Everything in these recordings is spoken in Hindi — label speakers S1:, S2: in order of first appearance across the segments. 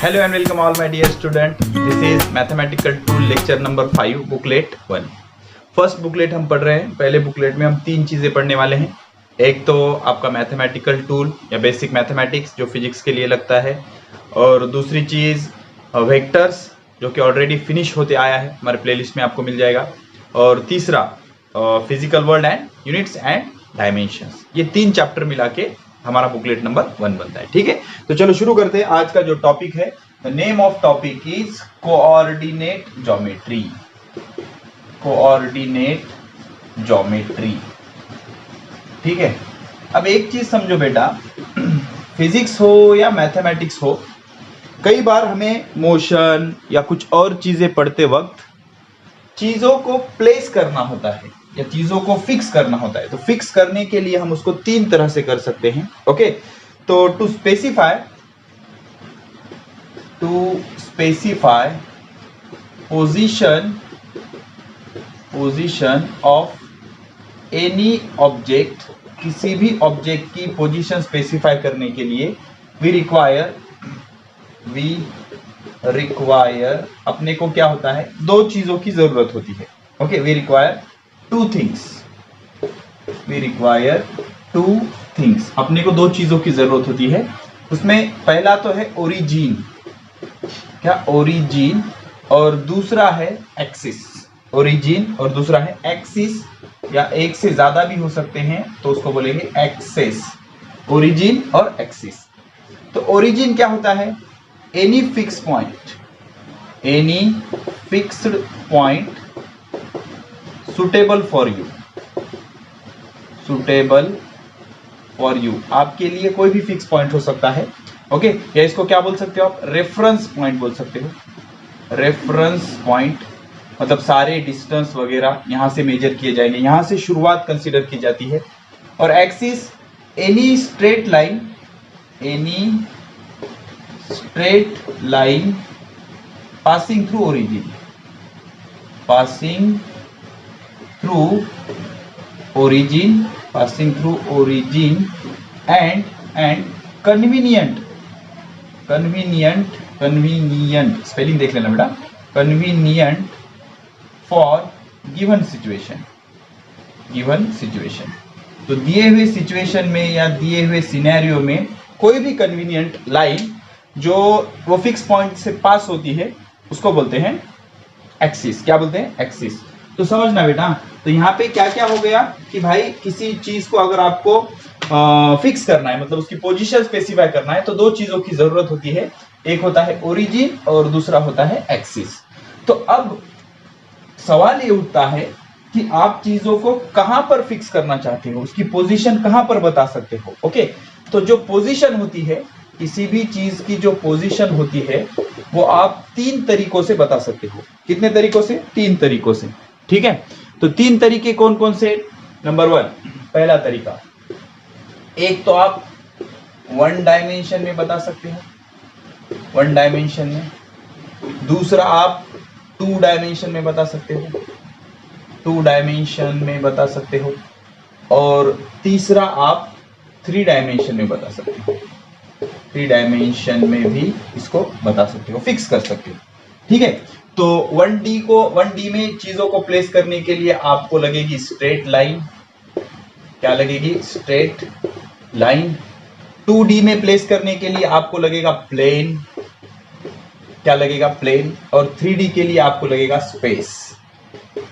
S1: Hello and welcome all my dear student. This is mathematical tool lecture number 5 booklet 1. First booklet हम पढ़ रहे हैं. पहले बुकलेट में हम तीन चीजें पढ़ने वाले हैं. एक तो आपका मैथमेटिकल टूल या बेसिक मैथमेटिक्स जो फिजिक्स के लिए लगता है, और दूसरी चीज वेक्टर्स जो कि ऑलरेडी फिनिश होते आया है, हमारे प्लेलिस्ट में आपको मिल जाएगा, और तीसरा physical world and units and dimensions. ये तीन चैप्टर मिला के हमारा बुकलेट नंबर 1 बनता है. ठीक है, तो चलो शुरू करते हैं. आज का जो टॉपिक है, the name of topic is coordinate geometry. Coordinate geometry. ठीक है, अब एक चीज समझो बेटा, फिजिक्स हो या मैथमेटिक्स हो, कई बार हमें मोशन या कुछ और चीजें पढ़ते वक्त चीजों को प्लेस करना होता है या चीजों को फिक्स करना होता है. तो फिक्स करने के लिए हम उसको तीन तरह से कर सकते हैं. ओके, तो to specify position of any object, किसी भी ऑब्जेक्ट की पोजीशन स्पेसिफाई करने के लिए वी रिक्वायर अपने को क्या होता है, दो चीजों की जरूरत होती है. Okay, we require two things. अपने को दो चीजों की जरूरत होती है. उसमें पहला तो है ओरिजिन, क्या ओरिजिन, और दूसरा है एक्सिस. ओरिजिन और दूसरा है एक्सिस, या एक से ज्यादा भी हो सकते हैं तो उसको बोलेंगे एक्सेस. ओरिजिन और एक्सिस. तो ओरिजिन क्या होता है, any fixed point suitable for you. आपके लिए कोई भी फिक्स पॉइंट हो सकता है. ओके, या इसको क्या बोल सकते हो आप, रेफरेंस पॉइंट बोल सकते हो. रेफरेंस पॉइंट मतलब सारे डिस्टेंस वगैरह यहां से मेजर किए जाएंगे, यहां से शुरुआत कंसीडर की जाती है. और axis any straight line passing through origin and convenient spelling देख लेना बेटा, कन्वीनियंट फॉर गिवन सिचुएशन. तो दिए हुए सिचुएशन में या दिए हुए सिनेरियो में कोई भी कन्वीनियंट लाइन जो वो फिक्स पॉइंट से पास होती है उसको बोलते हैं एक्सिस. क्या बोलते हैं, एक्सिस. तो समझना बेटा, तो यहाँ पे क्या क्या हो गया कि भाई किसी चीज को अगर आपको फिक्स करना है, मतलब उसकी पोजीशन स्पेसिफाई करना है, तो दो चीजों की जरूरत होती है. एक होता है ओरिजिन और दूसरा होता है एक्सिस. तो अब सवाल ये उठता है कि आप चीजों को कहां पर फिक्स करना चाहते हो, उसकी पोजीशन कहां पर बता सकते हो. ओके, तो जो पोजीशन होती है, किसी भी चीज की जो पोजीशन होती है, वो आप तीन तरीकों से बता सकते हो. कितने तरीकों से, तीन तरीकों से. ठीक है, तो तीन तरीके कौन कौन से. नंबर 1, पहला तरीका, एक तो आप 1 डायमेंशन में बता सकते हो, 1 डायमेंशन में. दूसरा आप 2 डायमेंशन में बता सकते हो, 2 डायमेंशन में बता सकते हो. और तीसरा आप 3 डायमेंशन में बता सकते हो. 3 डायमेंशन में भी इसको बता सकते हो, फिक्स कर सकते हो. ठीक है, तो 1D में चीजों को प्लेस करने के लिए आपको लगेगी स्ट्रेट लाइन. क्या लगेगी, स्ट्रेट लाइन. 2D में प्लेस करने के लिए आपको लगेगा प्लेन. क्या लगेगा, प्लेन. और 3D के लिए आपको लगेगा स्पेस.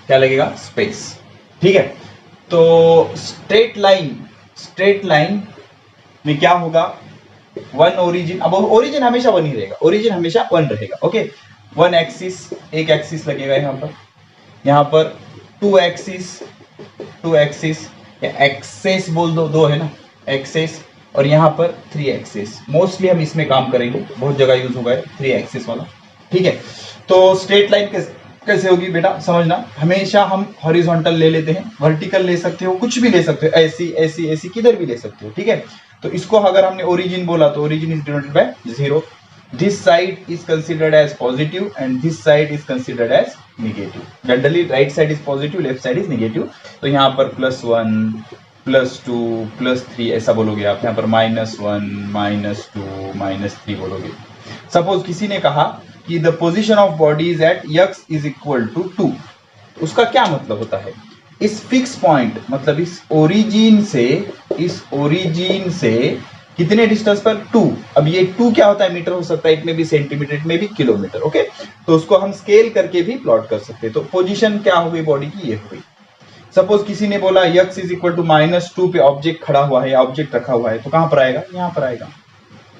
S1: क्या लगेगा, स्पेस. ठीक है, तो स्ट्रेट लाइन में क्या होगा, 1 ओरिजिन. अब ओरिजिन हमेशा 1 ही रहेगा, ओरिजिन हमेशा 1 रहेगा. ओके, 1 एक्सिस, एक एक्सिस लगेगा यहाँ पर 2 एक्सिस या एक्सेस बोल दो, 2 है ना, एक्सेस. और यहाँ पर 3 एक्सिस. मोस्टली हम इसमें काम करेंगे, बहुत जगह यूज होगा 3 एक्सिस वाला. ठीक है, तो स्ट्रेट लाइन कैसे होगी बेटा, समझना. हमेशा हम हॉरिजॉन्टल ले लेते हैं, वर्टिकल ले सकते हो, कुछ भी ले सकते हो, ऐसी किधर भी ले सकते हो. ठीक है, तो इसको अगर हमने ओरिजिन बोला तो origin is denoted bye 0. This side is considered as positive and this side is considered as negative. Generally right side is positive, left side is negative. तो यहाँ पर +1, +2, +3 ऐसा बोलोगे आप. यहाँ पर -1, -2, -3 बोलोगे. सपोज किसी ने कहा कि the position of body is at x is equal to 2, उसका क्या मतलब होता है? इस फिक्स पॉइंट मतलब इस ओरिजिन से कितने डिस्टेंस पर? 2। अब ये 2 क्या होता है? मीटर हो सकता है, इट में भी सेंटीमीटर, इट में भी किलोमीटर। ओके, तो उसको हम स्केल करके भी प्लॉट कर सकते हैं। तो पोजीशन क्या हो गई बॉडी की? ये हो गई। सपोज किसी ने बोला x इज इक्वल टू -2 पे ऑब्जेक्ट खड़ा हुआ है या ऑब्जेक्ट रखा हुआ है, तो कहां पर आएगा? यहां पर आएगा।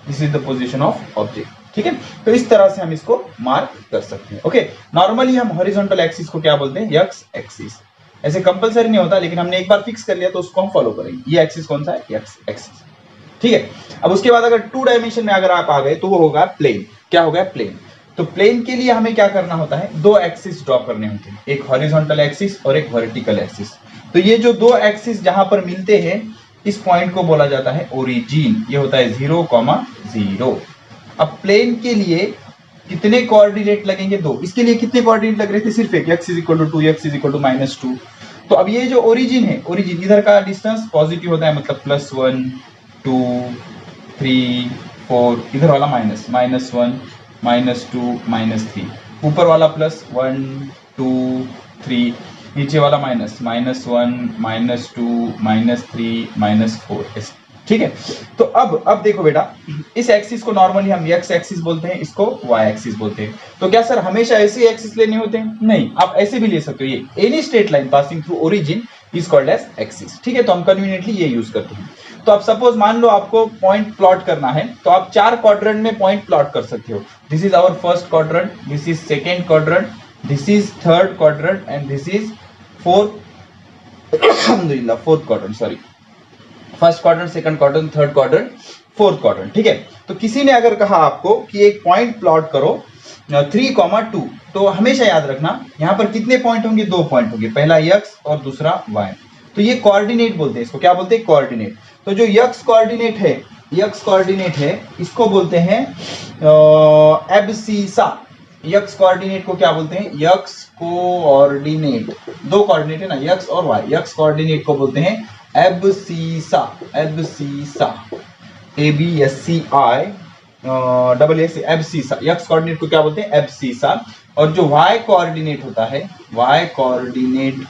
S1: This is the position of object. ठीक है, तो इस तरह से हम इसको मार्क कर सकते हैं। ओके, नॉर्मली हम हॉरिजॉन्टल एक्सिस को क्या बोलते हैं? x axis. ऐसे कंपलसरी नहीं होता, लेकिन हमने एक बार फिक्स कर लिया तो उसको हम फॉलो करेंगे। ये एक्सिस कौन सा है? x axis. ठीक है, अब उसके बाद अगर 2 डायमेंशन में अगर आप आ गए तो वो होगा प्लेन। क्या हो गया? प्लेन। तो प्लेन के लिए हमें क्या करना होता है? 2 एक्सिस ड्रॉ करने होते हैं, एक हॉरिजॉन्टल एक्सिस और एक वर्टिकल एक्सिस। तो ये जो 2 एक्सिस जहां पर मिलते हैं, इस पॉइंट को बोला जाता है ओरिजिन। ये होता है 0,0। अब प्लेन के लिए कितने कोऑर्डिनेट लगेंगे? 2। इसके लिए कितने कोऑर्डिनेट लग रहे थे? सिर्फ एक, x is equal to 2, x is equal to -2। तो अब ये जो ओरिजिन है, ओरिजिन इधर का डिस्टेंस पॉजिटिव होता है, मतलब +1 2 3 4, इधर वाला -1 -2 -3, ऊपर वाला +1 2 3, नीचे वाला -1 -2 -3 -4। ठीक है, तो अब देखो बेटा, इस एक्सिस को नॉर्मली हम x एक्सिस बोलते हैं, इसको y एक्सिस बोलते हैं। तो क्या सर हमेशा ऐसे एक्सिस लेने होते हैं? नहीं, आप ऐसे भी ले सकते हो। ये any straight line passing through origin is called as axis. ठीक है, तो हम कन्वीनियंटली ये यूज करते हैं। तो अब सपोज मान लो आपको पॉइंट प्लॉट करना है, तो आप 4 क्वाड्रेंट में पॉइंट प्लॉट कर सकते हो। This is our first quadrant, this is second quadrant, this is third quadrant and this is fourth अल्हम्दुलिल्लाह fourth quadrant, sorry, first quadrant, second quadrant, third quadrant, fourth quadrant. ठीक है, तो किसी ने अगर कहा आपको कि एक पॉइंट प्लॉट करो 3,2, तो हमेशा याद रखना यहां पर कितने पॉइंट होंगे? 2 पॉइंट होंगे, पहला x और दूसरा y। तो ये कोऑर्डिनेट बोलते हैं, इसको क्या बोलते हैं? कोऑर्डिनेट। तो जो x कोऑर्डिनेट है, इसको बोलते हैं एब्सिसा। x कोऑर्डिनेट को क्या बोलते हैं? x कोऑर्डिनेट, 2 कोऑर्डिनेट है ना, x और y। x कोऑर्डिनेट को बोलते हैं abscissa, abscissa, ABSCI abscissa. x coordinate को क्या बोलते हैं? एब्सिसा। और जो y कोऑर्डिनेट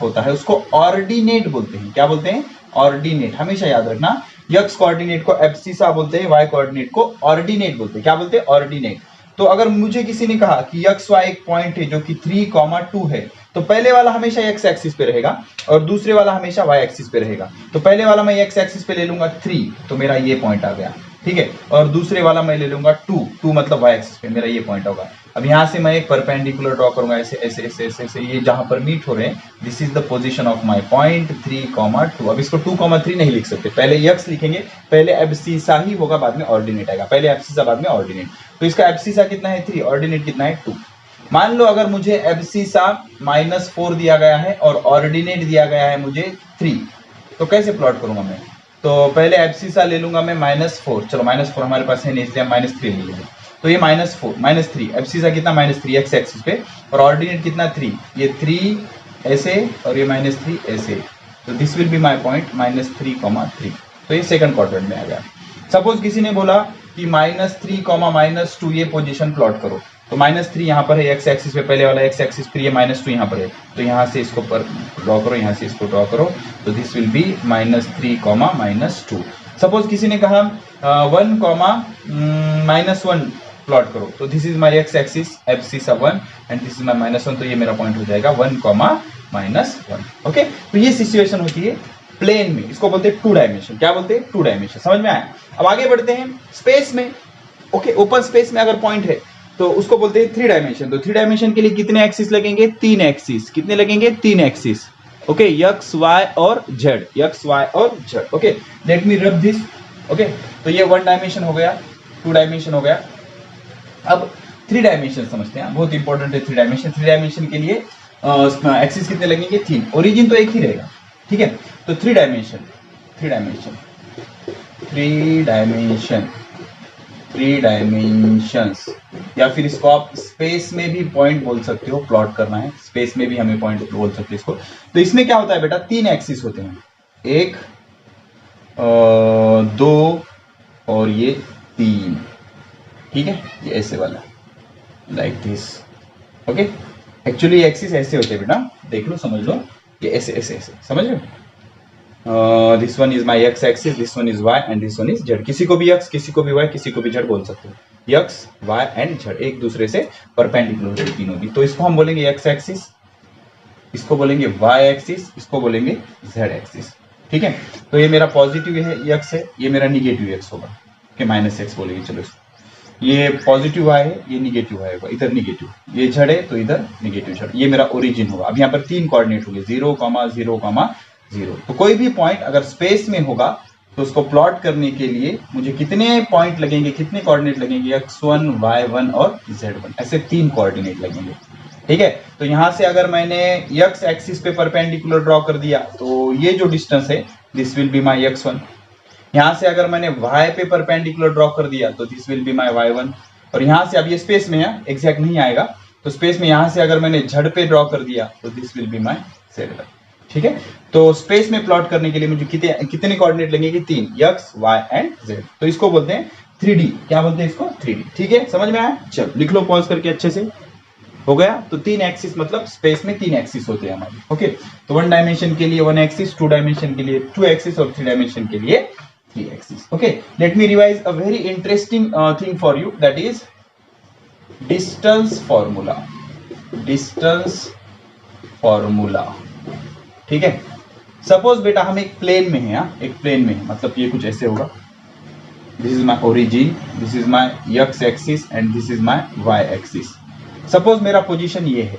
S1: होता है उसको ऑर्डिनेट बोलते हैं। क्या बोलते हैं? ऑर्डिनेट। हमेशा याद रखना, x कोऑर्डिनेट को एब्सिसा बोलते हैं, y कोऑर्डिनेट को ऑर्डिनेट बोलते हैं। क्या बोलते हैं? ऑर्डिनेट। तो अगर मुझे किसी ने कहा कि XY एक पॉइंट है जो कि 3,2 है, तो पहले वाला हमेशा x एक्सिस पे रहेगा और दूसरे वाला हमेशा y एक्सिस पे रहेगा। तो पहले वाला मैं x एक्सिस पे ले लूंगा 3, तो मेरा ये पॉइंट आ गया। ठीक है, और दूसरे वाला मैं ले लूंगा 2 मतलब y एक्सिस पे, मेरा ये पॉइंट होगा। अब यहां से मैं एक परपेंडिकुलर ड्रॉ करूंगा, ऐसे ऐसे ऐसे ऐसे ऐसे, ये जहां पर मीट हो रहे हैं, this is the position of my point 3,2। अब इसको 2,3 नहीं लिख सकते, पहले x लिखेंगे, पहले एब्सिसा ही होगा, बाद में ऑर्डिनेट आएगा, पहले एब्सिसा बाद में ऑर्डिनेट। तो इसका एब्सिसा कितना है? 3, ऑर्डिनेट कितना है? 2। मान लो अगर मुझे एब्सिसा -4 दिया गया है और ऑर्डिनेट दिया गया है मुझे 3, तो कैसे प्लॉट करूंगा मैं? तो पहले एब्सिसा ले लूंगा मैं -4, चलो -4 हमारे पास है नहीं, इसलिए हम -3 ले लेंगे। तो ये -4 -3, एब्सिसा कितना? -3 x एक्सिस पे, और ऑर्डिनेट कितना? 3, ये 3 ऐसे और ये -3 ऐसे। तो this will be my point -3,3। तो ये सेकंड क्वाड्रेंट में आ गया। सपोज किसी ने बोला कि -3, -2 ये पोजीशन प्लॉट करो, तो -3 यहाँ पर है x एक्सिस पे, पहले वाला x एक्सिस, फिर ये -2 यहाँ पर है, तो यहाँ से इसको पर ड्रॉ करो, यहाँ से इसको ड्रॉ करो, तो दिस विल बी -3, -2। सपोज किसी ने कहा 1, -1 प्लॉट करो, तो this is my x axis, abscissa 1 and this is my -1, तो ये मेरा पॉइंट हो जाएगा 1, -1। ओके, तो ये सिचुएशन होती है प्लेन में, इसको बोलते हैं 2 डायमेंशन। क्या बोलते हैं? 2 डायमेंशन। समझ में आया? अब आगे बढ़ते हैं स्पेस में। ओके, ओपन स्पेस में अगर पॉइंट है तो उसको बोलते हैं 3 डायमेंशन। तो 3 डायमेंशन के लिए कितने एक्सिस लगेंगे? 3 एक्सिस। कितने लगेंगे? 3 एक्सिस। ओके, x y और z, x y और z। Okay, let me rub this. Okay, तो ये 1 डायमेंशन हो गया, 2 डायमेंशन हो गया। अब 3 डायमेंशन समझते हैं, बहुत इंपॉर्टेंट है 3 डायमेंशन। 3 डायमेंशन के लिए एक्सिस कितने लगेंगे? 3। ओरिजिन तो एक ही रहेगा। ठीक है, तो 3 डायमेंशन, 3 डायमेंशंस, या फिर इसको आप स्पेस में भी पॉइंट बोल सकते हो, प्लॉट करना है स्पेस में भी हमें पॉइंट बोल सकते हैं इसको। तो इसमें क्या होता है बेटा? 3 एक्सिस होते हैं, 1 2 और ये 3। ठीक है, ये ऐसे वाला like this. Okay, actually axis ऐसे होते हैं बेटा, देख लो समझ लो, ये ऐसे ऐसे ऐसे, समझ रहे हो। This one is my x axis, this one is Y and this one is Z. किसी को भी एक्स, किसी को भी वाई, किसी को भी जेड बोल सकते हो। एक्स वाई एंड जेड एक दूसरे से परपेंडिकुलर है तीनों भी, तो इसको हम बोलेंगे एक्स एक्सिस, इसको बोलेंगे वाई एक्सिस, इसको बोलेंगे जेड एक्सिस। ठीक है, तो ये मेरा पॉजिटिव है एक्स है, ये मेरा निगेटिव एक्स होगा, कि माइनस एक्स बोलेंगे। चलो ये पॉजिटिव वाई है, ये निगेटिव वाई होगा, इधर निगेटिव, ये झड़ है तो इधर निगेटिव झड़, ये मेरा ओरिजिन होगा। अब यहाँ पर 3 कोऑर्डिनेट होंगे 0, 0, 0। तो कोई भी पॉइंट अगर स्पेस में होगा तो उसको प्लॉट करने के लिए मुझे कितने पॉइंट लगेंगे, कितने कोऑर्डिनेट लगेंगे, x1, y1 और z1, ऐसे 3 कोऑर्डिनेट लगेंगे। ठीक है, तो यहां से अगर मैंने x एक्सिस पे परपेंडिकुलर ड्रॉ कर दिया तो ये जो डिस्टेंस है this will be my x1। यहां से अगर मैंने y पे परपेंडिकुलर ड्रॉ कर दिया तो this will be my y1। और यहां से अब ये स्पेस में है, एग्जैक्ट नहीं आएगा, तो स्पेस में यहां से अगर मैंने झड़ पे ड्रॉ कर दिया तो this will be my z1। ठीक है, तो स्पेस में प्लॉट करने के लिए मुझे कितने कोऑर्डिनेट लगेंगे, 3, x, y एंड z। तो इसको बोलते हैं 3D। क्या बोलते हैं इसको, 3D। ठीक है, समझ में आया? चलो लिख लो पॉज करके अच्छे से, हो गया। तो 3 एक्सिस मतलब स्पेस में 3 एक्सिस होते हैं हमारे। ओके, तो 1 डायमेंशन के लिए 1 एक्सिस, 2 डायमेंशन के लिए 2 एक्सिस और 3 डायमेंशन के लिए 3 axis. Okay, let me revise a very interesting thing for you, that is distance formula. Distance formula. ठीक है, सपोज बेटा हम एक प्लेन में हैं, एक प्लेन में है, मतलब ये कुछ ऐसे होगा, this is my origin, this is my x axis and this is my Y axis. Suppose मेरा पोजीशन ये है,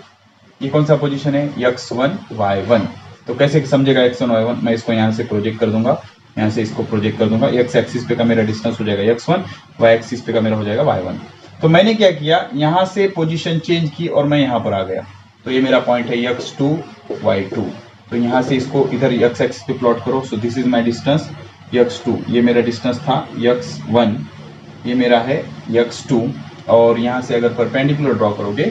S1: ये कौन सा पोजीशन है, x1 y1। तो कैसे समझेगा x1 y1, मैं इसको यहाँ से प्रोजेक्ट कर दूंगा, यहाँ से इसको प्रोजेक्ट कर दूंगा, x एक्सिस पे का मेरा डिस्टेंस हो जाएगा x1, y एक्सिस पे का मेरा हो जाएगा y1। तो मैंने क्या किया, यहाँ से पोजीशन चेंज की और मैं यहाँ पर आ गया, तो ये मेरा पॉइंट है x2 y2। तो यहाँ से इसको इधर x एक्सिस पे प्लॉट करो, so this is my distance x2, ये मेरा डिस्टेंस था x1, ये मेरा है x2, और यहाँ से अगर परपेंडिकुलर ड्रॉ करोगे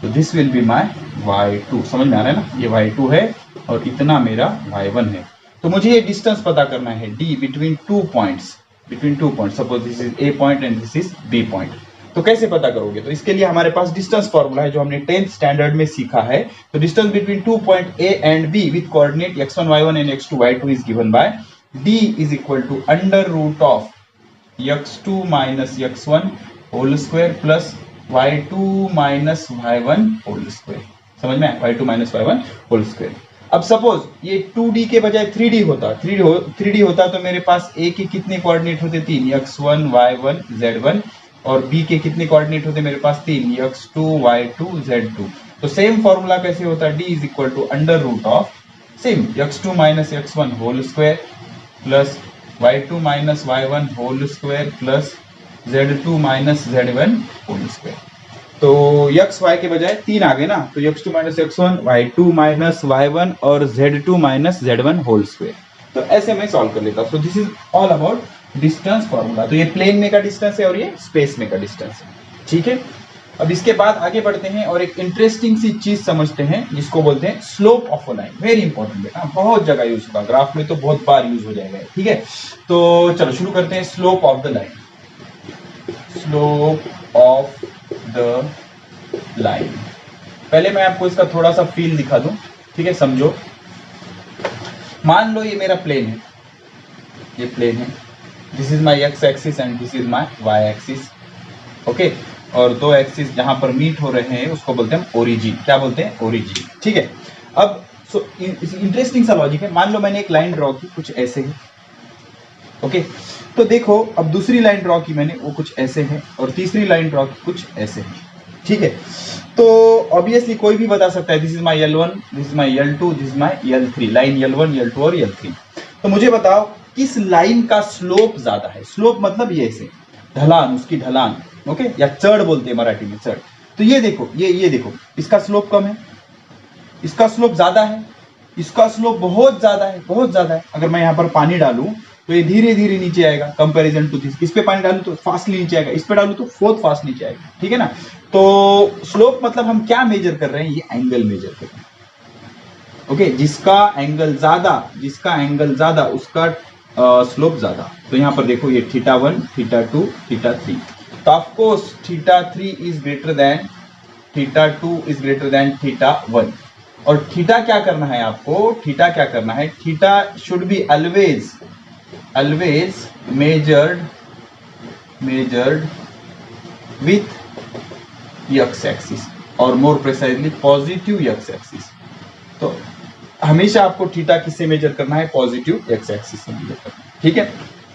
S1: तो this will be my y2। समझ में आ रहा है ना, ये y2 है और इतना मेरा y1 है। तो मुझे ये डिस्टेंस पता करना है d between 2 points, suppose this is a point and this is b point. तो कैसे पता करोगे, तो इसके लिए हमारे पास डिस्टेंस फॉर्मूला है जो हमने 10th स्टैंडर्ड में सीखा है। तो distance between 2 point a and b with coordinate x1 y1 and x2 y2 is given by d is equal to under root of x2 minus x1 whole square plus y2 minus y1 whole square. समझ में, y2 minus y1 whole square. अब सपोज ये 2D के बजाय 3D होता, 3D होता तो मेरे पास a के कितने कोऑर्डिनेट होते, 3, x1 y1 z1, और b के कितने कोऑर्डिनेट होते मेरे पास, 3, x2 y2 z2। तो सेम फॉर्मूला कैसे होता है, d is equal to under root of same x2 minus x1 whole square plus y2 minus y1 whole square plus z2 minus z1 whole square. तो x y के बजाय 3 आ गए ना, तो x2 minus x1, y2 minus y1 और z2 minus z1 whole square. तो ऐसे मैं सॉल्व कर लेता हूँ। So this is all about distance formula. तो ये प्लेन में का डिस्टेंस है और ये स्पेस में का डिस्टेंस है। ठीक है, अब इसके बाद आगे बढ़ते हैं और एक इंटरेस्टिंग सी चीज समझते हैं जिसको बोलते हैं slope of a line. Very important बेटा, बहुत जगह यूज होगा, ग्राफ में तो बहुत बार यूज हो जाएगा। ठीक है, तो चलो शुरू करते हैं। Slope of the line, slope of the line. पहले मैं आपको इसका थोड़ा सा फील दिखा दूं, ठीक है, समझो। मान लो ये मेरा प्लेन है, ये प्लेन है, this is my x axis and this is my Y axis. Okay, और दो एक्सिस जहां पर मीट हो रहे हैं उसको बोलते हैं ओरिजिन। क्या बोलते हैं, ओरिजिन। ठीक है, अब इंटरेस्टिंग सा लॉजिक है। मान लो मैंने एक लाइन ड्रॉ की, कुछ ऐसे है। ओके, तो देखो अब दूसरी लाइन ड्रॉ की मैंने, वो कुछ ऐसे है, और तीसरी लाइन ड्रॉ की कुछ ऐसे है। ठीक है, तो ऑब्वियसली कोई भी बता सकता है this is my L1, this is my L2, this is my L3, line L1, L2 और L3। तो मुझे बताओ किस लाइन का स्लोप ज्यादा है। स्लोप मतलब ये ऐसे ढलान, उसकी ढलान, ओके, या चढ़ बोलते हैं मराठी में, चढ़। तो ये देखो, ये देखो, इसका स्लोप कम है, इसका स्लोप ज्यादा है, इसका स्लोप बहुत ज्यादा है, बहुत ज्यादा है। अगर मैं यहाँ पर पानी डालूं तो ये धीरे धीरे नीचे आएगा कंपैरिजन टू दिस। इस पे पानी डालूं तो फास्टली नीचे आएगा, इस पे डालूं तो बहुत फास्ट नीचे आएगा। ठीक है ना, तो स्लोप मतलब हम क्या मेजर कर रहे हैं, ये एंगल मेजर कर रहे हैं। ओके, जिसका एंगल ज्यादा उसका स्लोप ज्यादा। तो यहाँ पर देखो ये θ1, θ2, θ3। तो of course θ3 is greater than θ2 is greater than θ1। और थीटा क्या करना है आपको, थीटा क्या करना है, theta should be always measured with x axis और more precisely positive x axis. तो हमेशा आपको थीटा किससे मेजर करना है, पॉजिटिव एक्स एक्सिस से मेजर करना है, ठीक है।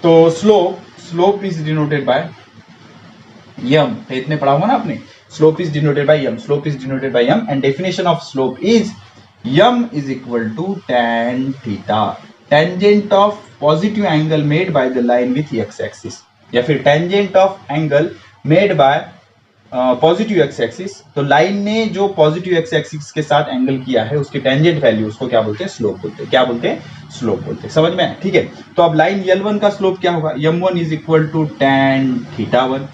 S1: तो slope is denoted by m, इतने पढ़ा हुआ ना आपने, slope is denoted by m, slope is denoted by m and definition of slope is m is equal to tan theta, tangent of positive angle made by the line with x axis, या फिर tangent of angle made bye positive x axis. तो लाइन ने जो पॉजिटिव एक्स एक्सिस के साथ एंगल किया है उसके टेंजेंट वैल्यू, उसको क्या बोलते हैं, स्लोप बोलते हैं। क्या बोलते हैं, स्लोप बोलते हैं। समझ में आया, ठीक है। तो अब लाइन L1 का स्लोप क्या होगा, m1 is equal to tan θ1।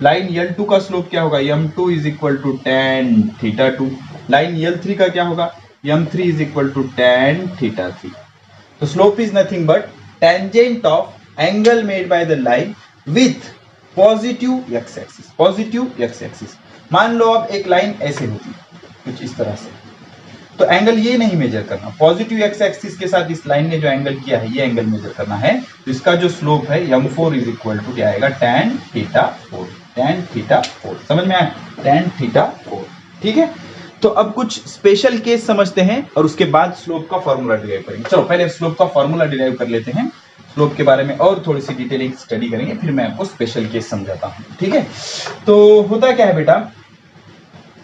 S1: Line L2 का स्लोप क्या होगा, m2 is equal to tan θ2। Line L3 का क्या होगा, m3 is equal to tan θ3। तो slope is nothing but tangent of angle made by the line with positive x axis, positive x axis. मान लो अब एक लाइन ऐसे होती है कुछ इस तरह से, तो एंगल ये नहीं मेजर करना, पॉजिटिव एक्स एक्सिस के साथ इस लाइन ने जो एंगल किया है ये एंगल मेजर करना है। तो इसका जो स्लोप है m4 इज इक्वल टू क्या आएगा, tan θ4, tan θ4। समझ में आया, tan θ4, ठीक है। तो अब कुछ स्पेशल केस समझते हैं और उसके बाद स्लोप का फॉर्मूला डिराइव करेंगे। चलो पहले स्लोप का फॉर्मूला डिराइव कर लेते हैं, स्लोप के बारे में और थोड़ी सी डिटेलिंग स्टडी करेंगे, फिर मैं आपको स्पेशल केस समझाता हूं, ठीक है। तो होता क्या है बेटा,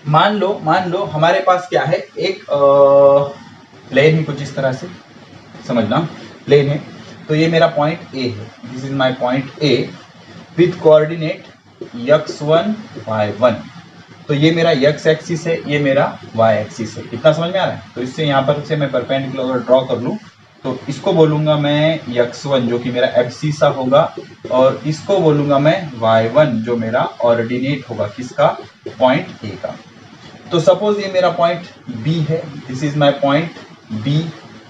S1: मान लो हमारे पास क्या है, एक प्लेन है कुछ इस तरह से, समझना प्लेन है। तो ये मेरा पॉइंट ए है, this is my point A with coordinate x1 y1। तो ये मेरा x एक्सिस है, ये मेरा y एक्सिस है। इतना समझ में आ रहा है। तो इससे यहाँ पर से मैं परपेंडिकुलर ड्रॉ कर लूँ तो इसको बोलूंगा मैं x1 जो कि मेरा एब्सिसा होगा, और इसको बोलूंगा मैं y1 जो मेरा ऑर्डिनेट होगा किसका, पॉइंट ए का। तो सपोज ये मेरा पॉइंट बी है, this is my point B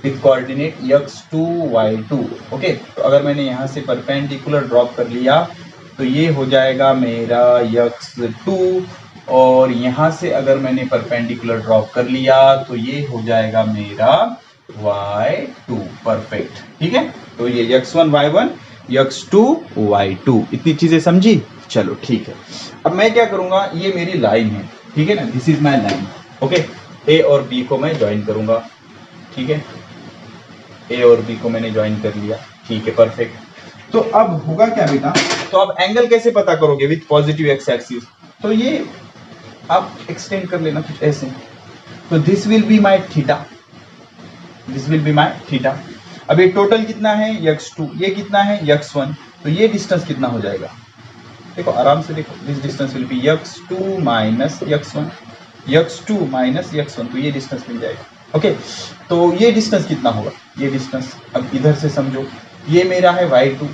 S1: with coordinate x2 y2। Okay, तो अगर मैंने यहाँ से परपेंडिकुलर ड्रॉप कर लिया तो ये हो जाएगा मेरा x2, और यहाँ से अगर मैंने परपेंडिकुलर ड्रॉप कर लिया तो ये हो जाएगा मेरा y2। परफेक्ट, ठीक है। तो ये x1 y1 x2 y2, इतनी चीजें समझी। चलो ठीक है, अब मैं क्या करूंगा, ये मेरी लाइन है, ठीक है ना, this is my line. Okay, A और बी को मैं ज्वाइन करूंगा, ठीक है, ए और बी को मैंने ज्वाइन कर लिया, ठीक है, परफेक्ट। तो अब होगा क्या बेटा, तो अब एंगल कैसे पता करोगे विथ पॉजिटिव एक्स एक्सिस, तो ये आप एक्सटेंड कर लेना कुछ ऐसे। तो this will be my theta, this will be my theta. अब ये टोटल कितना है x2, ये कितना है x1, तो ये डिस्टेंस कितना हो जाएगा, देखो आराम से देखो, this distance will be x2 minus x1, x2 minus x1, तो ये डिस्टेंस मिल जाएगा। ओके, तो ये डिस्टेंस कितना होगा, ये डिस्टेंस अब इधर से समझो, ये मेरा है y2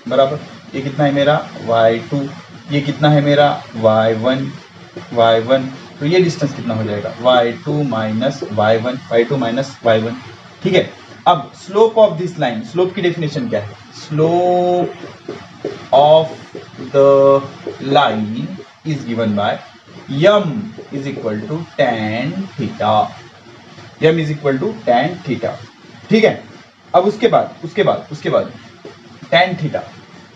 S1: बराबर, ये कितना है मेरा y2, ये कितना है मेरा y1, तो ये डिस्टेंस कितना हो जाएगा y2 minus y1, y2 minus y1, ठीक है। अब slope of this line, slope की डेफिनेशन क्या है, slope of the line is given by m is equal to tan theta, m is equal to tan theta, ठीक है। अब उसके बाद tan थीटा,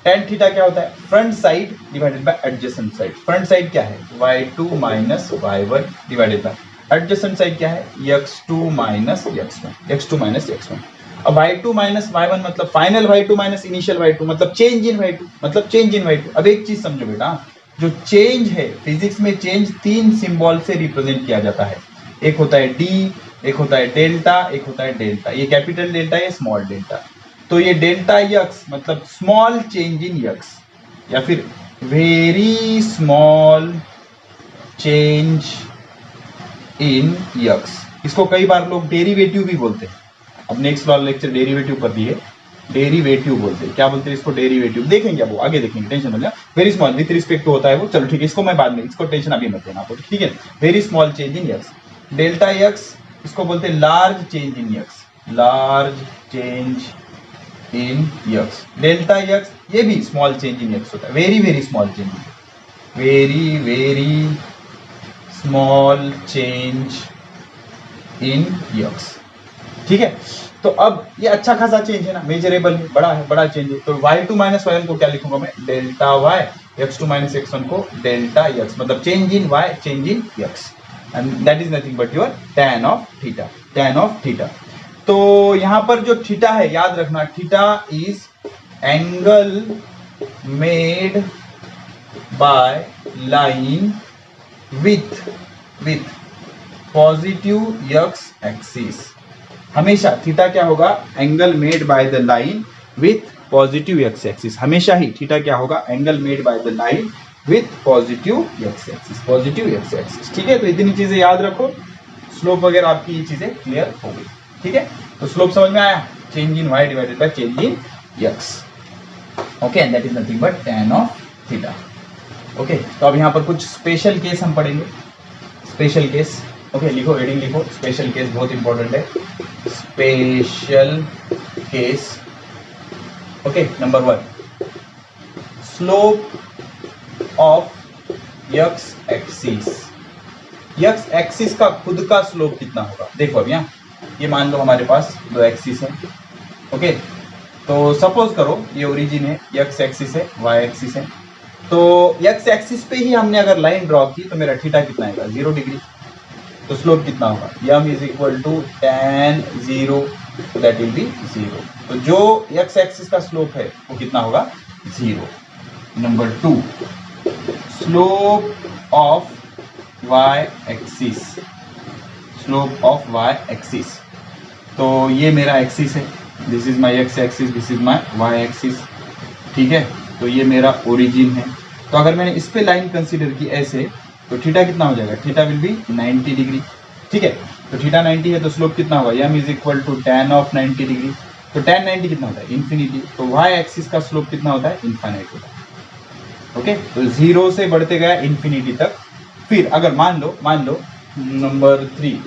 S1: tan थीटा क्या होता है, front side divided by adjacent side. Front side क्या है y2 minus y1 divided by adjacent side क्या है x2 minus x1, x2 minus x1। अब y2 माइनस y1 मतलब final y2 minus initial y2, मतलब चेंज इन y2, मतलब चेंज इन y2। अब एक चीज समझो बेटा, जो चेंज है फिजिक्स में, चेंज 3 सिंबल से रिप्रेजेंट किया जाता है। एक होता है d, एक होता है डेल्टा, एक होता है डेल्टा। ये कैपिटल डेल्टा है, स्मॉल डेल्टा। तो ये डेल्टा x मतलब स्मॉल चेंज इन x, या फिर very small change in x। इसको कई बार लोग डेरिवेटिव भी बोलते हैं। अब नेक्स्ट वाला लेक्चर डेरिवेटिव पर भी है, डेरिवेटिव बोलते हैं। क्या बोलते हैं इसको, डेरिवेटिव। देखेंगे अब वो आगे देखेंगे, टेंशन मत लेना। Very small with respect to होता है वो, चलो ठीक है, इसको मैं बाद में, इसको टेंशन अभी मत लेना आपको, ठीक है। Very small change in x, delta x इसको बोलते हैं large change in x, large change in x। Delta x ये भी स्मॉल चेंज इन x होता है, very very small change in x। Very very small change in x. ठीक है, तो अब ये अच्छा खासा चेंज है ना, मेजरेबल है, बड़ा चेंज है। तो y2 माइनस y1 को क्या लिखूंगा मैं, delta y, x2 minus x1 को डेल्टा x, मतलब change in y, change in x, and that is nothing but your tan of theta, tan of theta. तो यहां पर जो थीटा है, याद रखना, theta is angle made by line with positive x axis. हमेशा थीटा क्या होगा, angle made by the line with positive x axis. हमेशा ही थीटा क्या होगा, angle made by the line with positive x axis, positive x axis. ठीक है, तो इतनी चीजें याद रखो, स्लोप वगैरह आपकी ये चीजें क्लियर हो गई। ठीक है, तो स्लोप समझ में आया, change in y divided by change in x। Okay, and that is nothing but tan of theta. Okay, तो अब यहाँ पर कुछ स्पेशल केस हम पढ़ेंगे, स्पेशल केस। ओके, लिखो, हेडिंग लिखो, स्पेशल केस बहुत इंपॉर्टेंट है, special case. Okay, number 1, slope of x axis. x axis का खुद का स्लोप कितना होगा, देखो अब यहाँ ये मान लो हमारे पास दो एक्सिस है। ओके, तो सपोज करो ये ओरिजिन है, x एक्सिस है, y एक्सिस है। तो x एक्सिस पे ही हमने अगर लाइन ड्रॉ की तो मेरा थीटा कितना आएगा, 0 डिग्री। तो स्लोप कितना होगा, m is equal to tan 0, that will be 0। तो जो x एक्सिस का स्लोप है वो कितना होगा, 0। Number 2, slope of y axis, slope of y axis. तो ये मेरा एक्सिस है, this is my x axis, this is my y axis. ठीक है, तो ये मेरा ओरिजिन है। तो अगर मैंने इस पे लाइन कंसीडर की ऐसे, तो थीटा कितना हो जाएगा, थीटा विल बी 90 डिग्री। ठीक है, तो थीटा 90 है तो स्लोप कितना होगा, m is equal to tan of 90 degree. तो tan 90 कितना होता है, इन्फिनिटी। तो y एक्सिस का स्लोप कितना होता है, इनफाइनाइट होता है। ओके, तो 0 से बढ़ते गया इन्फिनिटी तक। फिर अगर मान लो number 3,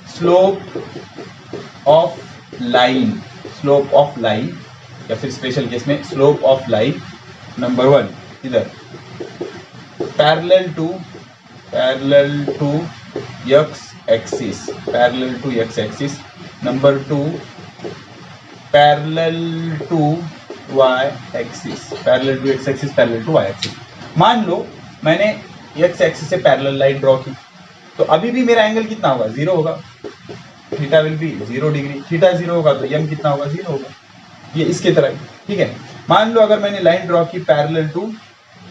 S1: slope of line, slope of line, या फिर स्पेशल केस में स्लोप ऑफ लाइन। नंबर 1 इधर parallel to x axis, parallel to x axis. Number 2 parallel to y axis, parallel to x axis, parallel to y axis. मान लो मैंने x एक्सिस से पैरेलल लाइन ड्रॉ की, तो अभी भी मेरा एंगल कितना होगा, 0 होगा। Theta will be 0 degree, theta 0 होगा तो m कितना होगा, 0 होगा। ये इसके तरह ही। ठीक है, मान लो अगर मैंने लाइन ड्रॉ की पैरेलल टू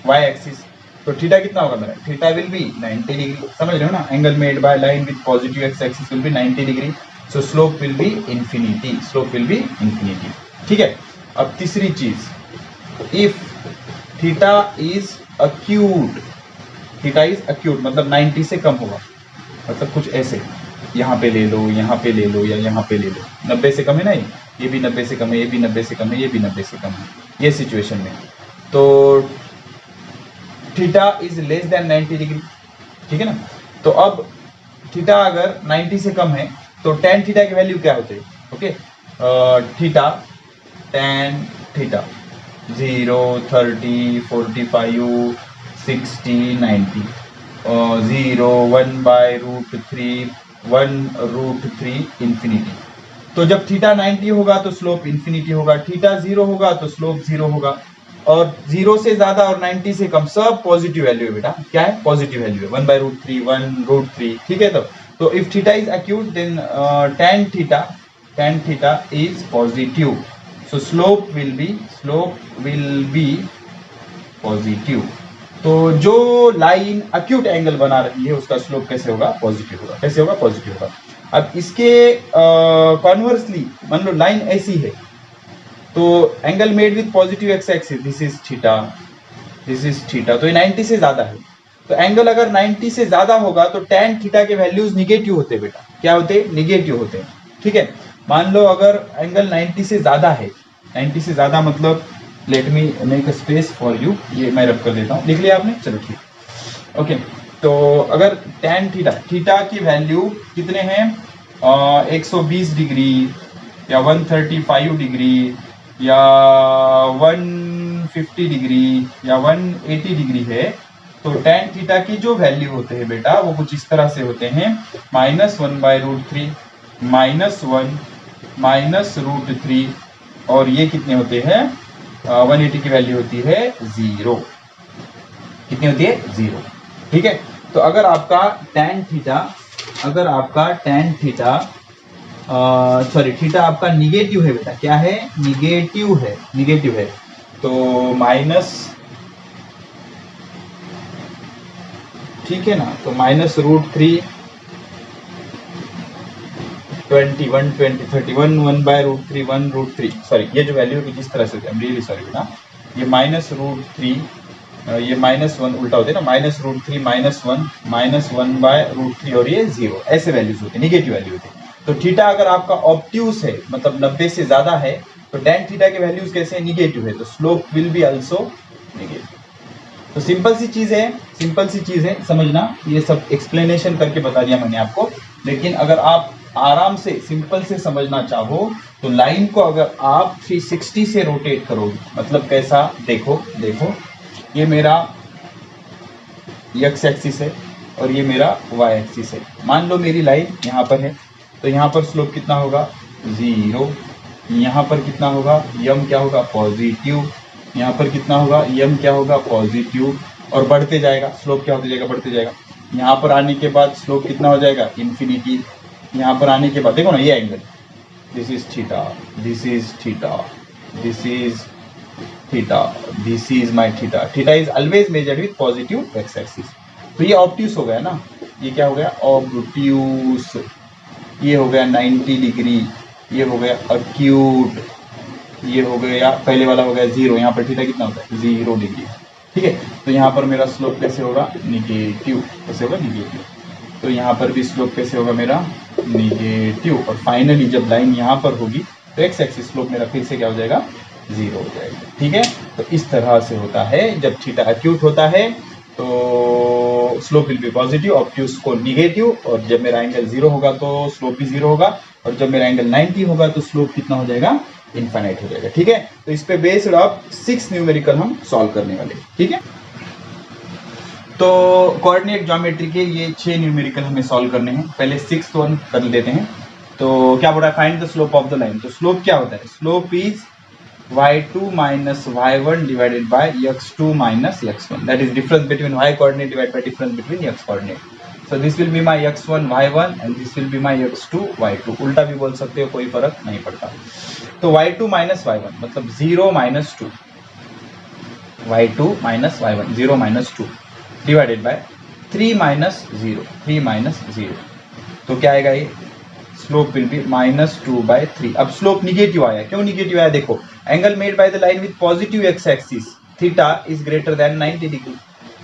S1: y एक्सिस, तो थीटा कितना होगा मेरा, थीटा विल बी 90 डिग्री। समझ रहे हो ना, angle made by line with positive x axis will be 90 degree. So slope will B infinity, slope will B infinity. ठीक है, अब तीसरी चीज, if theta is acute, theta is acute मतलब 90 से कम होगा, मतलब कुछ ऐसे, यहाँ पे ले लो, यहाँ पे ले लो, या यहाँ पे ले लो, 90 से कम है ना, ये भी 90 से कम है, ये भी 90 से कम है, ये भी 90 से कम है, ये सिचुएशन में। तो theta is less than 90 degree. ठीक है ना, तो अब थीटा अगर 90 से कम है तो tan थीटा की वैल्यू क्या होती है। Okay, theta tan theta 0, 30, 45, 60, 90, 0, 1/√3, 1√3 infinity. तो जब थीटा 90 होगा तो स्लोप इंफिनिटी होगा, थीटा 0 होगा तो स्लोप 0 होगा, और 0 से ज्यादा और 90 से कम सब पॉजिटिव वैल्यू है बेटा। क्या है, पॉजिटिव वैल्यू है, 1/√3, 1√3। ठीक है, तो if theta is acute then tan theta is positive, so slope will be positive. तो जो लाइन अक्यूट एंगल बना रही है उसका स्लोप कैसे होगा, पॉजिटिव होगा। कैसे होगा, पॉजिटिव होगा। अब इसके कॉन्वर्सली मान लो लाइन ऐसी है, तो angle made with positive x axis, this is theta, तो ये 90 से ज्यादा है। तो एंगल अगर 90 से ज्यादा होगा तो tan थीटा के वैल्यूज निगेटिव होते हैं बेटा। क्या होते, निगेटिव होते हैं। ठीक है, मान लो अगर एंगल 90 से ज्यादा है, 90 से ज्यादा मतलब, let me make a space for you, ये मैं रब कर देता हूँ, लिख लिया आपने, चलो ठीक। ओके, तो अगर tan थीटा की वैल्यू कितने हैं, 120 डिग्री या 135 डिग्री या 150 डिग्री या 180 डिग्री है, तो टेन थीटा की जो वैल्यू होते हैं बेटा वो कुछ इस तरह से होते हैं, -1/√3 -1 -√3 और ये कितने होते हैं 180 की वैल्यू होती है 0। कितनी होती है 0। ठीक है, तो अगर आपका टेन थीटा सॉरी थीटा आपका निगेटिव है बेटा, क्या है निगेटिव है तो माइनस, ठीक है ना, तो -√3 20 120 31 1/√3 1√3 सॉरी ये जो वैल्यू है किस तरह से, आई एम रियली सॉरी बेटा, ये -√3 ये -1 उल्टा होते हैं ना, -√3 -1 1/√3 और ये 0 ऐसे वैल्यूज होते हैं, निगेटिव वैल्यू होते हैं। तो थीटा अगर आपका ऑब्ट्यूस है मतलब 90 से ज्यादा है तो टेन थीटा के वैल्यूज कैसे है निगेटिव है, तो slope will be also negative. तो सिंपल सी चीज है समझना, ये सब एक्सप्लेनेशन करके बता दिया मैंने आपको, लेकिन अगर आप आराम से सिंपल से समझना चाहो तो लाइन को अगर आप 360 से रोटेट करोगे, मतलब कैसा, देखो ये मेरा x एक्सिस है और ये मेरा y एक्सिस है। मान लो मेरी लाइन यहाँ पर है तो यहाँ पर स्लोप कितना होगा 0, यहाँ पर कितना होगा यम क्या होगा पॉजिटिव, यहाँ पर कितना होगा यम क्या होगा पॉजिटिव और बढ़ते जाएगा, स्लोप क्या होते जाएगा बढ़ते जाएगा। यहाँ पर आने के बाद स्लोप कितना हो जाएगा इन्फिनिटी, यहाँ पर आने के बाद देखो ना ये angle, this is theta, this is theta, this is theta, this is my theta. Theta is always measured with positive x axis. तो ये ऑब्ट्यूस हो गया ना, ये क्या हो गया ऑब्ट्यूस, ये हो गया 90 डिग्री, ये हो गया अक्यूट, ये हो गया पहले वाला हो गया 0, यहाँ पर थीटा कितना होता है 0 डिग्री। ठीक है, तो यहाँ पर मेरा स्लोप कैसे होगा निगेटिव, कैसे होगा निगेटिव, तो यहाँ पर भी स्लोप कैसे होगा मेरा निगेटिव और फाइनली जब लाइन यहाँ पर होगी तो एक्स एक्सिस स्लोप मेरा फिर से क्या हो जाएगा 0 हो जाएगा। ठीक है, तो इस तरह से होता है, जब थीटा अक्यूट होता है तो slope will be positive, obtuse को निगेटिव, और जब मेरा एंगल 0 होगा तो स्लोप भी 0 होगा, और जब मेरा एंगल 90 होगा तो स्लोप कितना हो जाएगा इनफाइनाइट हो जाएगा। ठीक है, तो इस पे बेस्ड आप 6 न्यूमेरिकल हम सॉल्व करने वाले। ठीक है, तो कोऑर्डिनेट ज्योमेट्री के ये 6 न्यूमेरिकल हमें सॉल्व करने हैं। पहले 6th वन कर लेते हैं। तो क्या बोल रहा है find the slope of the line. तो स्लोप क्या होता है, slope is y2 minus y1 divided by x2 minus x1, that is difference between y coordinate divided by difference between x coordinate. So this will be my x1 y1 and this will be my x2 y2, उल्टा भी बोल सकते हो कोई फर्क नहीं पड़ता। तो y2 minus y1 मतलब 0 minus 2, y2 minus y1 0 minus 2 divided by 3 minus 0, 3 minus 0, तो क्या आएगा ये स्लोप विल बी -2/3। अब स्लोप निगेटिव आया, क्यों निगेटिव आया, देखो angle made by the line with positive x axis theta is greater then 90 degree.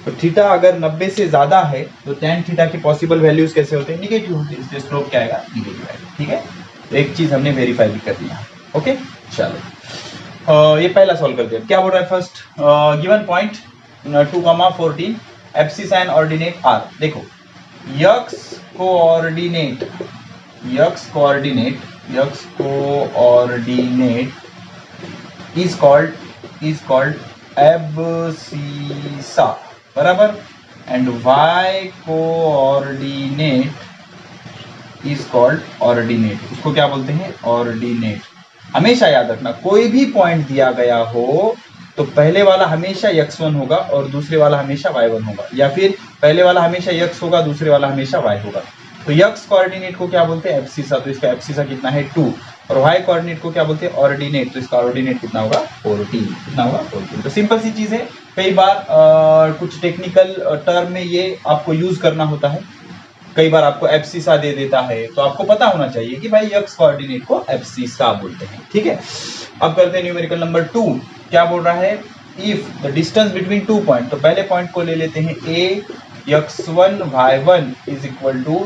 S1: तो थीटा अगर 90 से ज्यादा है तो tan थीटा की पॉसिबल वैल्यूज कैसे होते हैं निगेटिव होते हैं, इसलिए स्लोप क्या आएगा निगेटिव आएगा। ठीक है, तो एक चीज हमने वेरीफाई भी कर लिया। ओके चलो ये पहला सॉल्व कर दिया। क्या बोल रहा है first, given point 2,14 abscissa and ordinate are. देखो x coordinate is called abscissa, बराबर, and y coordinate is called ordinate, उसको क्या बोलते हैं ऑर्डिनेट। हमेशा याद रखना कोई भी पॉइंट दिया गया हो तो पहले वाला हमेशा x1 होगा और दूसरे वाला हमेशा y1 होगा, या फिर पहले वाला हमेशा x होगा दूसरे वाला हमेशा y होगा। तो x कोऑर्डिनेट को क्या बोलते हैं एब्सिसा, तो इसका एब्सिसा कितना है 2, और y कोऑर्डिनेट को क्या बोलते हैं ऑर्डिनेट, तो इसका ऑर्डिनेट कितना होगा 14, कितना होगा 14। तो सिंपल सी चीज है, कई बार कुछ टेक्निकल टर्म में ये आपको यूज करना होता है, कई बार आपको एब्सिसा दे देता है, तो आपको पता होना चाहिए कि भाई x कोऑर्डिनेट को एब्सिसा बोलते हैं। ठीक है, अब करते हैं न्यूमेरिकल नंबर 2। क्या बोल रहा है, if the distance between 2 point, तो पहले पॉइंट को ले लेते हैं a, x1 y1 is equal to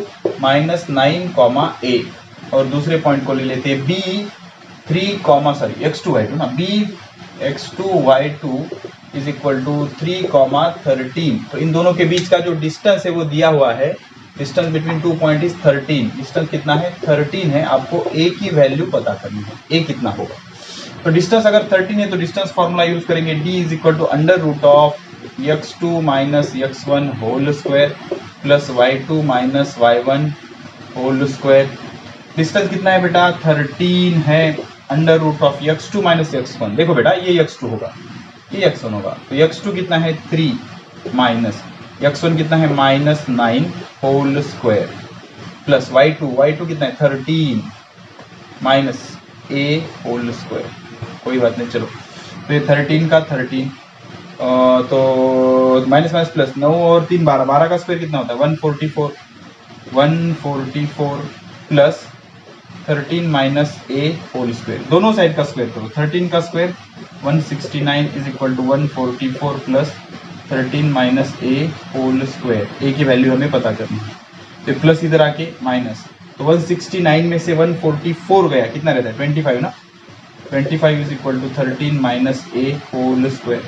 S1: -9, a, और दूसरे पॉइंट को ले लेते हैं b, x2 y2 ना, b x2 y2 is equal to 3, 13। तो इन दोनों के बीच का जो डिस्टेंस है वो दिया हुआ है, distance between 2 point is 13। Distance कितना है 13 है, आपको a की वैल्यू पता करनी है, a कितना होगा। तो डिस्टेंस अगर 13 है तो डिस्टेंस फॉर्मूला यूज करेंगे, d is equal to under root of x2 minus x1 whole square plus y2 minus y1 whole square. Distance कितना है बेटा 13 है, under root of x2 minus x1। देखो बेटा ये x2 होगा, ये x1 होगा, तो x2 कितना है 3 माइनस x1 कितना है minus 9 whole square plus y2 कितना है 13 माइनस a होल स्क्वायर। कोई बात नहीं, चलो तो ये 13 का 13 तो माइनस माइनस प्लस 9 और 3 12, 12 का स्क्वायर कितना होता है 144 plus 13 minus a whole square. दोनों साइड का स्क्वायर करो, 13 का square 169 is equal to 144 plus 13 minus a whole square. a की वैल्यू हमें पता करनी है, तो प्लस इधर आके माइनस, तो 169 में से 144 गया, कितना रहता है 25 ना। 25 is equal to 13 minus a whole square.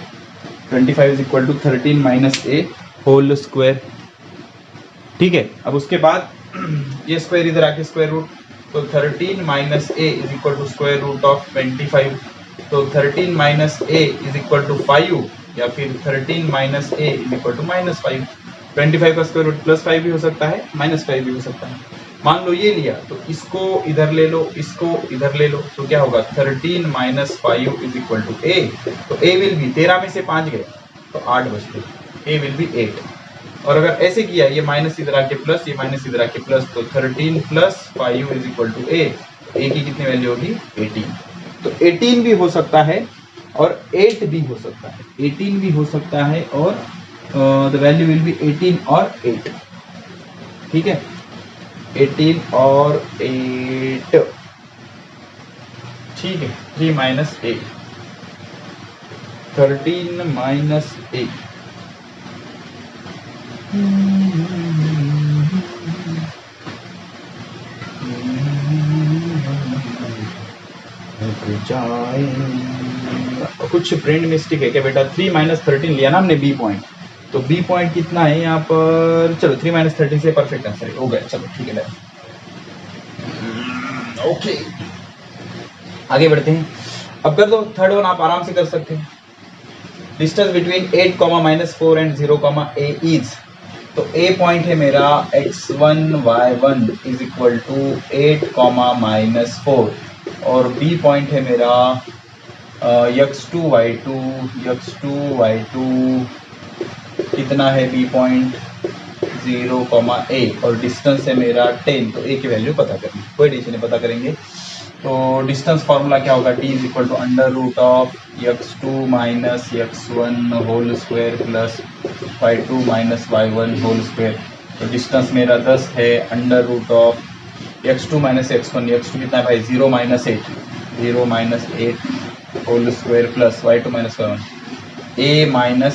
S1: 25 is equal to 13 minus a whole square. ठीक है, अब उसके बाद ये स्क्वायर इधर आके स्क्वायर रूट, तो 13 minus a is equal to square root of 25। तो 13 minus a is equal to 5 या फिर 13 minus a is equal to minus 5। 25 का स्क्वायर रूट प्लस 5 भी हो सकता है, माइनस 5 भी हो सकता है। मान लो ये लिया, तो इसको इधर ले लो, इसको इधर ले लो, तो क्या होगा 13 minus 5 is equal to a। तो a विल बी 13 में से 5 गए तो 8 बचते, a विल बी 8। और अगर ऐसे किया, ये माइनस इधर आके प्लस, ये माइनस इधर आके प्लस, तो 13 plus 5 is equal to a। a की कितनी वैल्यू होगी 18। तो 18 भी हो सकता है और 8 भी हो सकता है, 18 भी हो सकता है और द वैल्यू विल बी 18 और 8। ठीक है, 18 और 8। ठीक है, 3 माइनस 8, 13 माइनस 8। कुछ प्रिंट मिस्टेक है क्या बेटा। 3 माइनस 13 लिया ना हमने बी पॉइंट, तो बी पॉइंट कितना है यहाँ पर, चलो 3 माइनस 13 से परफेक्ट आंसर हो गया। चलो ठीक है, ओके आगे बढ़ते हैं। अब कर दो थर्ड वन, आप आराम से कर सकते हैं। Distance between 8 minus 4 and 0 a is, तो a पॉइंट है मेरा x1 y1 is equal to 8 minus 4 और b पॉइंट है मेरा x2 y2 कितना है b पॉइंट 0 a और डिस्टेंस है मेरा 10। तो a की वैल्यू पता करनी, कोई टेंशन नहीं, पता करेंगे। तो डिस्टेंस फार्मूला क्या होगा, t is equal to under root of x2 minus x1 whole square plus y2 minus y1 whole square. तो डिस्टेंस मेरा 10 है, under root of x2 minus x1, x2 कितना है भाई 0 minus 8 whole square plus y2 minus y1 a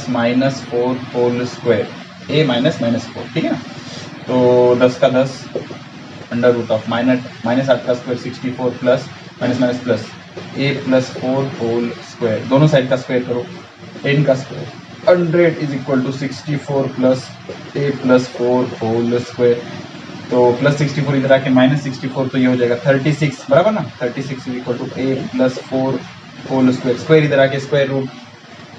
S1: minus 4 whole square, a minus 4। ठीक है ना, तो 10 का 10 अंडर रूट ऑफ माइनस 8 का square 64 plus minus plus a plus 4 whole square. दोनों साइड का स्क्वायर करो, 10 का square 100 is equal to 64 plus a plus 4 whole square. तो प्लस 64 इधर आके माइनस 64, तो ये हो जाएगा 36 बराबर ना। 36 is equal to a plus 4 whole square, square इधर आके स्क्वायर रूट,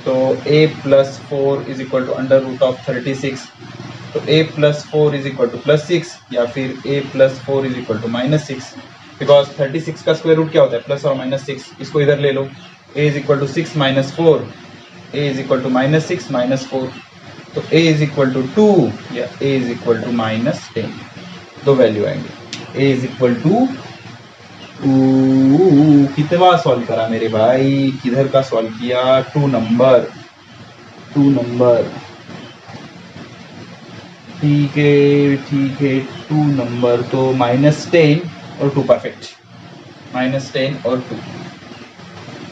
S1: तो a plus 4 is equal to under root of 36। तो a plus 4 is equal to plus 6 या फिर a plus 4 is equal to minus 6, because 36 का स्क्वायर रूट क्या होता है प्लस और माइनस 6। इसको इधर ले लो, a is equal to 6 minus 4, a is equal to minus 6 minus 4, तो a इज इक्वल टू 2 या a is equal to minus 10। दो वैल्यू आएंगे, a इज इक्वल टू 2। कितना सॉल्व करा मेरे भाई, किधर का सॉल्व किया, 2 नंबर। ठीक है 2 नंबर, तो -10 और 2 परफेक्ट, -10 और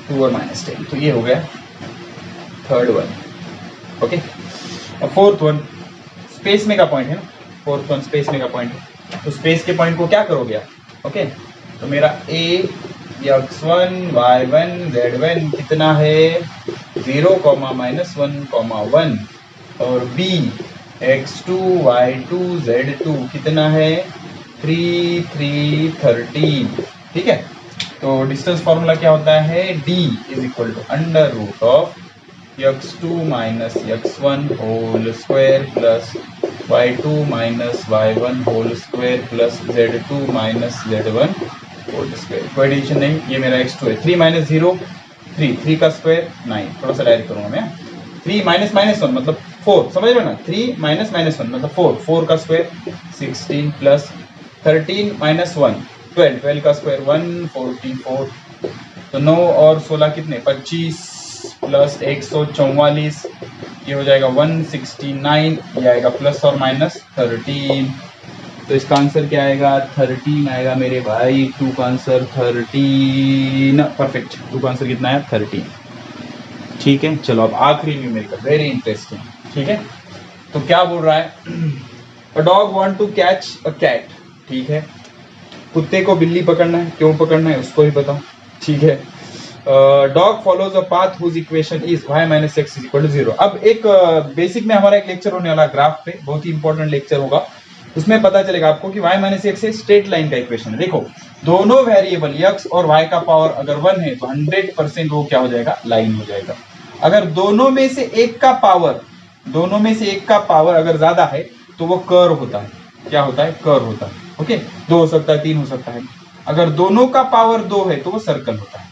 S1: 2 और -10, तो ये हो गया थर्ड वन। ओके, अब फोर्थ वन स्पेस में का पॉइंट है ना, फोर्थ वन स्पेस में का पॉइंट है, तो स्पेस के पॉइंट को क्या करोगे आप। ओके, तो मेरा a x1 y1 z1 कितना है 0, -1, 1 और b x2 y2 z2 कितना है 3, 3, 13। ठीक है, तो डिस्टेंस फॉर्मूला क्या होता है, d is equal to under root of x2 minus x1 whole square plus y2 minus y1 whole square plus z2 minus z1 whole square. कोई डिविजन नहीं, ये मेरा x2 है। 3 माइनस 0 3, 3 का स्क्वायर 9, थोड़ा सा डायरेक्ट करूंगा मैं। 3 माइनस माइनस 1 मतलब 4, समझ रहे हो ना, 3 माइनस माइनस 1 मतलब 4, 4 का स्क्वायर 16 प्लस 13 माइनस 1 12, 12 का स्क्वायर 144, तो 9 और 16 कितने 25 प्लस 144, ये हो जाएगा 169, ये आएगा प्लस और माइनस 13, तो इसका आंसर क्या आएगा 13 आएगा मेरे भाई। 2 का आंसर 13, परफेक्ट। 2 का आंसर कितना है 13। ठीक है, चलो अब आखिरी न्यूमेरिकल, वेरी इंटरेस्टिंग। ठीक है, तो क्या बोल रहा है, a dog want to catch a cat. ठीक है, कुत्ते को बिल्ली पकड़ना है, क्यों पकड़ना है उसको ही बताओ। ठीक है, dog follows a path whose equation is y minus x is equal to 0। अब एक बेसिक में हमारा एक लेक्चर होने वाला ग्राफ पे, बहुत ही इंपॉर्टेंट लेक्चर होगा, उसमें पता चलेगा आपको कि y माइनस एक्स एक स्ट्रेट लाइन का इक्वेशन है। देखो, दोनों वेरिएबल x और y का पावर अगर 1 है तो 100% वो क्या हो जाएगा, लाइन हो जाएगा। अगर दोनों में से एक का पावर अगर ज्यादा है तो वो कर्व होता है। क्या होता है, कर्व होता है। ओके, 2 हो सकता है, 3 हो सकता है। अगर दोनों का पावर 2 है तो वो सर्कल होता है।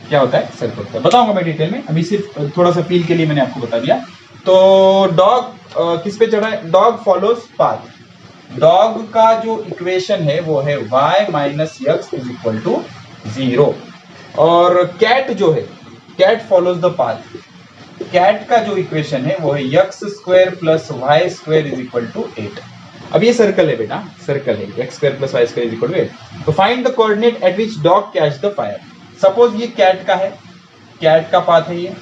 S1: क्या होता है, सर्कल होता है। बताऊंगा मैं डिटेल में, अभी सिर्फ थोड़ा सा फील के लिए मैंने आपको बता दिया। तो डॉग किस पे चढ़ा है, डॉग फॉलोज पाथ। डॉग का जो इक्वेशन है वो है y minus x is equal to 0, और कैट जो है, cat follows the path. Cat का जो इक्वेशन है वो है x square plus y square is equal to 8। अब ये सर्कल है बेटा, सर्कल है, x square plus y square is equal to 8। तो find the coordinate at which dog catch the fire. Suppose ये कैट का है, कैट का पाथ है ये,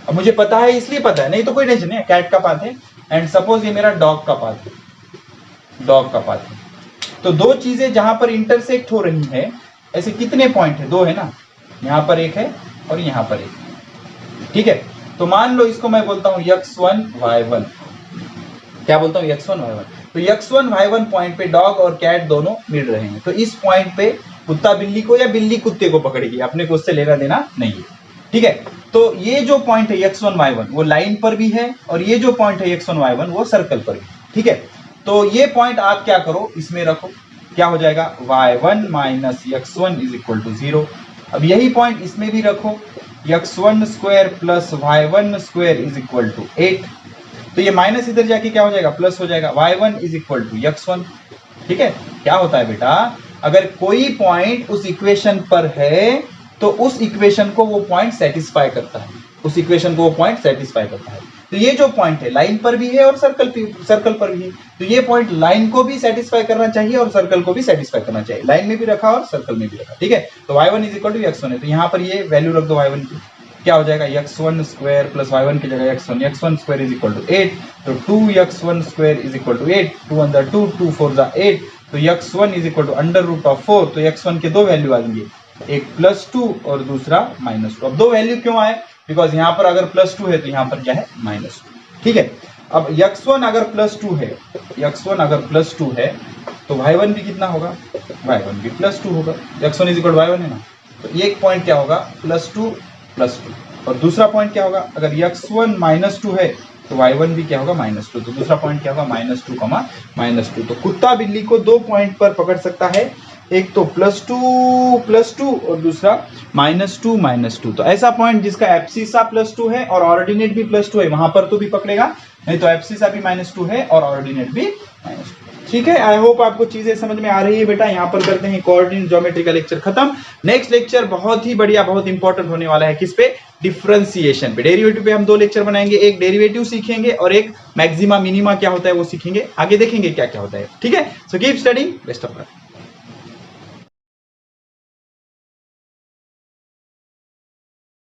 S1: अब मुझे पता है इसलिए पता है, नहीं तो कोई टेंशन नहीं है, कैट का पाथ है। एंड सपोज ये मेरा डॉग का पाथ है, डॉग का पाथ है। तो दो चीजें जहां पर इंटरसेक्ट हो रही है, ऐसे कितने पॉइंट है, 2 है ना, यहां पर एक है और यहां पर एक। ठीक है, तो मान लो इसको मैं बोलता हूं x1 y1, क्या बोलता हूं x1 y1। तो x1 y1 पॉइंट पे डॉग और कैट दोनों मिल रहे हैं। तो इस पॉइंट पे कुत्ता बिल्ली को या बिल्ली कुत्ते को पकड़ेगी, अपने को उससे लेना देना नहीं है। ठीक है, तो ये जो पॉइंट है x1 y1 वो लाइन पर भी है, और ये जो पॉइंट है x1 y1 वो सर्कल पर भी। ठीक है, तो ये पॉइंट आप क्या करो, इसमें रखो, क्या हो जाएगा y1 minus x1 is equal to 0। अब यही पॉइंट इसमें भी रखो, x1 square plus y1 square is equal to 8। तो ये माइनस इधर जाके क्या हो जाएगा, प्लस हो जाएगा, y1 is equal to x1। ठीक है, क्या होता है बेटा, अगर कोई पॉइंट उस इक्वेशन पर है तो उस इक्वेशन को वो पॉइंट सेटिस्फाई करता है, उस इक्वेशन को वो पॉइंट सेटिस्फाई करता है। तो ये जो पॉइंट है लाइन पर भी है और सर्कल पर भी है, तो ये पॉइंट लाइन को भी सेटिस्फाई करना चाहिए और सर्कल को भी सेटिस्फाई करना चाहिए। लाइन में भी रखा और सर्कल में भी रखा। ठीक है, तो y1 is equal to x1 है, तो यहाँ पर ये वैल्यू रख दो y1 की, क्या हो जाएगा x1 स्क्वायर प्लस y1 की जगह x1 square is equal to 8। तो 2x1 square is equal to 8, 2 one the 2, 2 4 the 8, तो x1 is equal to under root of 4। तो x1 के दो वैल्यू आ जाएंगे, एक +2 और दूसरा -2। अब दो वैल्यू क्यों आए, बिकॉज यहाँ पर अगर +2 है तो यहाँ पर क्या है -2। ठीक है, अब x1 अगर +2 है, x1 अगर +2 है तो y1 भी कितना होगा, y1 भी +2 होगा। x1 इज इक्वल y1 है ना, तो एक पॉइंट क्या होगा +2 +2, और दूसरा पॉइंट क्या होगा, अगर x1 -2 है तो y1 भी क्या होगा -2, तो दूसरा पॉइंट क्या होगा -2, -2। तो कुत्ता बिल्ली को 2 पॉइंट पर पकड़ सकता है, एक तो +2 और दूसरा -2। तो ऐसा पॉइंट जिसका एब्सिसा +2 है और ऑर्डिनेट भी +2 है, वहां पर तो भी पकड़ेगा, नहीं तो एब्सिसा भी -2 है और ऑर्डिनेट भी -2। ठीक है, आई होप आपको चीजें समझ में आ रही है बेटा। यहाँ पर करते हैं कोऑर्डिनेट ज्योमेट्री का लेक्चर खत्म। नेक्स्ट लेक्चर बहुत ही बढ़िया, बहुत इंपॉर्टेंट होने वाला है, किस पे, डिफरेंशिएशन पे। डेरिवेटिव पे हम 2 लेक्चर बनाएंगे, एक डेरिवेटिव सीखेंगे और एक मैक्सिमा मिनिमा क्या होता है वो सीखेंगे, आगे देखेंगे क्या क्या होता है। ठीक है, so keep studying, best of luck.